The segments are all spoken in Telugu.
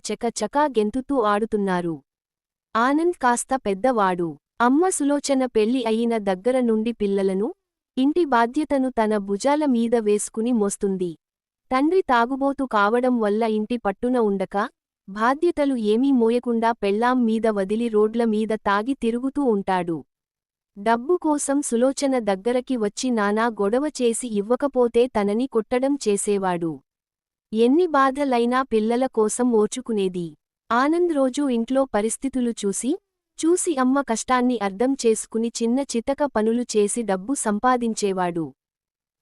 చకచకా గెంతుతూ ఆడుతున్నారు. ఆనంద్ కాస్త పెద్దవాడు. అమ్మ సులోచన పెళ్లి అయిన దగ్గర నుండి పిల్లలను, ఇంటి బాధ్యతను తన భుజాల మీద వేసుకుని మోస్తుంది. తండ్రి తాగుబోతు కావడం వల్ల ఇంటి పట్టున ఉండక, బాధ్యతలు ఏమీ మోయకుండా పెళ్ళాం మీద వదిలి రోడ్ల మీద తాగి తిరుగుతూ ఉంటాడు. డబ్బు కోసం సులోచన దగ్గరకి వచ్చి నానా గొడవ చేసి ఇవ్వకపోతే తనని కొట్టడం చేసేవాడు. ఎన్ని బాధలైనా పిల్లల కోసం ఓర్చుకునేది. ఆనంద్ రోజూ ఇంట్లో పరిస్థితులు చూసి అమ్మ కష్టాన్ని అర్థం చేసుకుని చిన్న చితక పనులు చేసి డబ్బు సంపాదించేవాడు.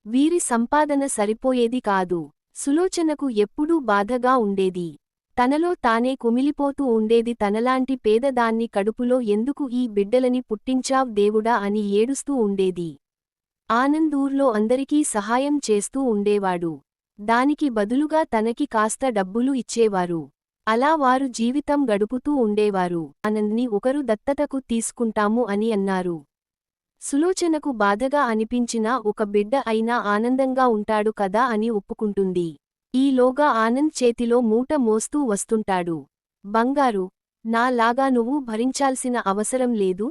వీరి సంపాదన సరిపోయేది కాదు. సులోచనకు ఎప్పుడూ బాధగా ఉండేది. తనలో తానే కుమిలిపోతూ ఉండేది. తనలాంటి పేదదాన్ని కడుపులో ఎందుకు ఈ బిడ్డలని పుట్టించావ్ దేవుడా అని ఏడుస్తూ ఉండేది. ఆనంద్ ఊర్లో అందరికీ సహాయం చేస్తూ ఉండేవాడు. దానికి బదులుగా తనకి కాస్త డబ్బులు ఇచ్చేవారు. అలా వారు జీవితం గడుపుతూ ఉండేవారు. ఆనంద్ని ఒకరు దత్తతకు తీసుకుంటాము అని అన్నారు. సులోచనకు బాధగా అనిపించినా ఒక బిడ్డ అయినా ఆనందంగా ఉంటాడు కదా అని ఒప్పుకుంటుంది. ఈలోగా ఆనంద్ చేతిలో మూట మోస్తూ వస్తుంటాడు. బంగారు, నా లాగా నువ్వు భరించాల్సిన అవసరం లేదు,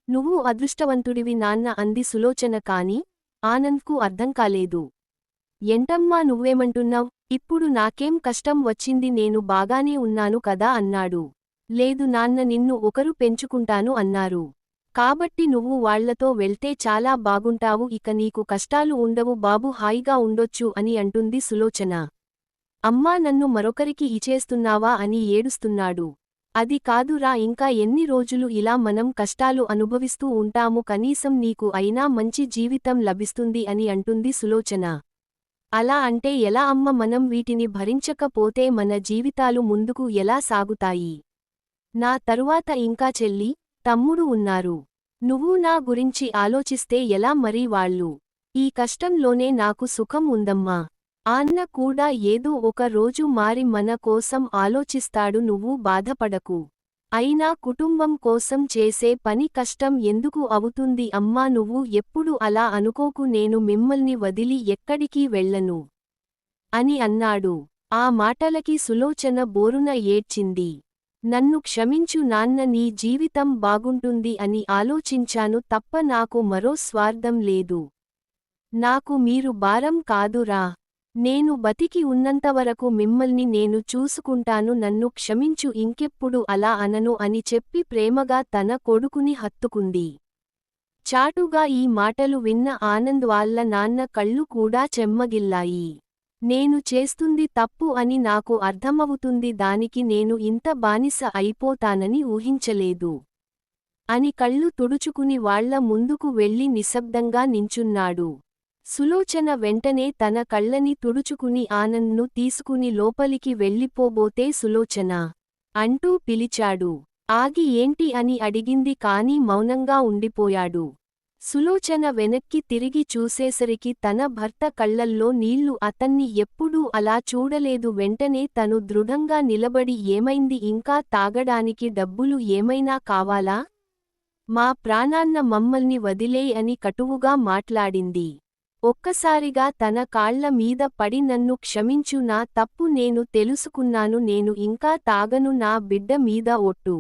నువ్వు అదృష్టవంతుడివి నాన్న అంది సులోచన. కాని ఆనంద్కు అర్థం కాలేదు. ఎంటమ్మా నువ్వేమంటున్నావ్? ఇప్పుడు నాకేం కష్టం వచ్చింది, నేను బాగానే ఉన్నాను కదా అన్నాడు. లేదు నాన్న, నిన్ను ఒకరు పెంచుకుంటాను అన్నారు. కాబట్టి నువ్వు వాళ్లతో వెళ్తే చాలా బాగుంటావు, ఇక నీకు కష్టాలు ఉండవు బాబు, హాయిగా ఉండొచ్చు అని అంటుంది సులోచన. అమ్మా, నన్ను మరొకరికి ఇచేస్తున్నావా అని ఏడుస్తున్నాడు. అది కాదురా, ఇంకా ఎన్ని రోజులు ఇలా మనం కష్టాలు అనుభవిస్తూ ఉంటాము, కనీసం నీకు అయినా మంచి జీవితం లభిస్తుంది అని అంటుంది సులోచన. అలా అంటే ఎలా అమ్మ, మనం వీటిని భరించకపోతే మన జీవితాలు ముందుకు ఎలా సాగుతాయి? నా తరువాత ఇంకా చెల్లి, తమ్ముడు ఉన్నారు. నువ్వు నా గురించి ఆలోచిస్తే ఎలా మరి? వాళ్ళు ఈ కష్టంలోనే నాకు సుఖం ఉందమ్మా. అన్న కూడా ఏదో ఒక రోజు మారి మన కోసం ఆలోచిస్తాడు, నువ్వు బాధపడకు. అయినా కుటుంబం కోసం చేసే పని కష్టం ఎందుకు అవుతుంది అమ్మా? నువ్వు ఎప్పుడు అలా అనుకోకు, నేను మిమ్మల్ని వదిలి ఎక్కడికి వెళ్ళను అని అన్నాడు. ఆ మాటలకి సులోచన బోరున ఏడ్చింది. నన్ను క్షమించు నాన్న, నీ జీవితం బాగుంటుంది అని ఆలోచించాను తప్ప నాకు మరో స్వార్థం లేదు. నాకు మీరు భారం కాదురా. నేను బతికి ఉన్నంతవరకు మిమ్మల్ని నేను చూసుకుంటాను, నన్ను క్షమించు, ఇంకెప్పుడు అలా అనను అని చెప్పి ప్రేమగా తన కొడుకుని హత్తుకుంది. చాటుగా ఈ మాటలు విన్న ఆనంద్ వాళ్ళ నాన్న కళ్ళు కూడా చెమ్మగిల్లాయి. నేను చేస్తుంది తప్పు అని నాకు అర్థమవుతుంది, దానికి నేను ఇంత బానిస అయిపోతానని ఊహించలేదు అని కళ్ళు తుడుచుకుని వాళ్ల ముందుకు వెళ్లి నిశ్శబ్దంగా నించున్నాడు. సులోచన వెంటనే తన కళ్ళని తుడుచుకుని ఆనంద్ను తీసుకుని లోపలికి వెళ్ళిపోబోతే సులోచన అంటూ పిలిచాడు. ఆగి ఏంటి అని అడిగింది, కాని మౌనంగా ఉండిపోయాడు. సులోచన వెనక్కి తిరిగి చూసేసరికి తన భర్త కళ్లల్లో నీళ్లు. అతన్ని ఎప్పుడూ అలా చూడలేదు. వెంటనే తను దృఢంగా నిలబడి, ఏమైంది? ఇంకా తాగడానికి డబ్బులు ఏమైనా కావాలా? మా ప్రాణాన్న మమ్మల్ని వదిలేయ్ అని కటువుగా మాట్లాడింది. ఒక్కసారిగా తన కాళ్ల మీద పడి, నన్ను క్షమించు, నా తప్పు నేను తెలుసుకున్నాను, నేను ఇంకా తాగను, నా బిడ్డ మీద ఒట్టు.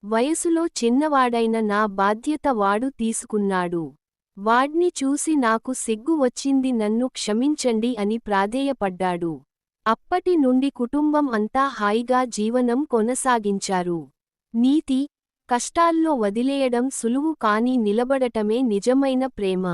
వయసులో చిన్నవాడైన నా బాధ్యత వాడు తీసుకున్నాడు. వాడ్ని చూసి నాకు సిగ్గు వచ్చింది, నన్ను క్షమించండి అని ప్రాధేయపడ్డాడు. అప్పటి నుండి కుటుంబం అంతా హాయిగా జీవనం కొనసాగించారు. నీతి: కష్టాల్లో వదిలేయడం సులువు, కానీ నిలబడటమే నిజమైన ప్రేమ.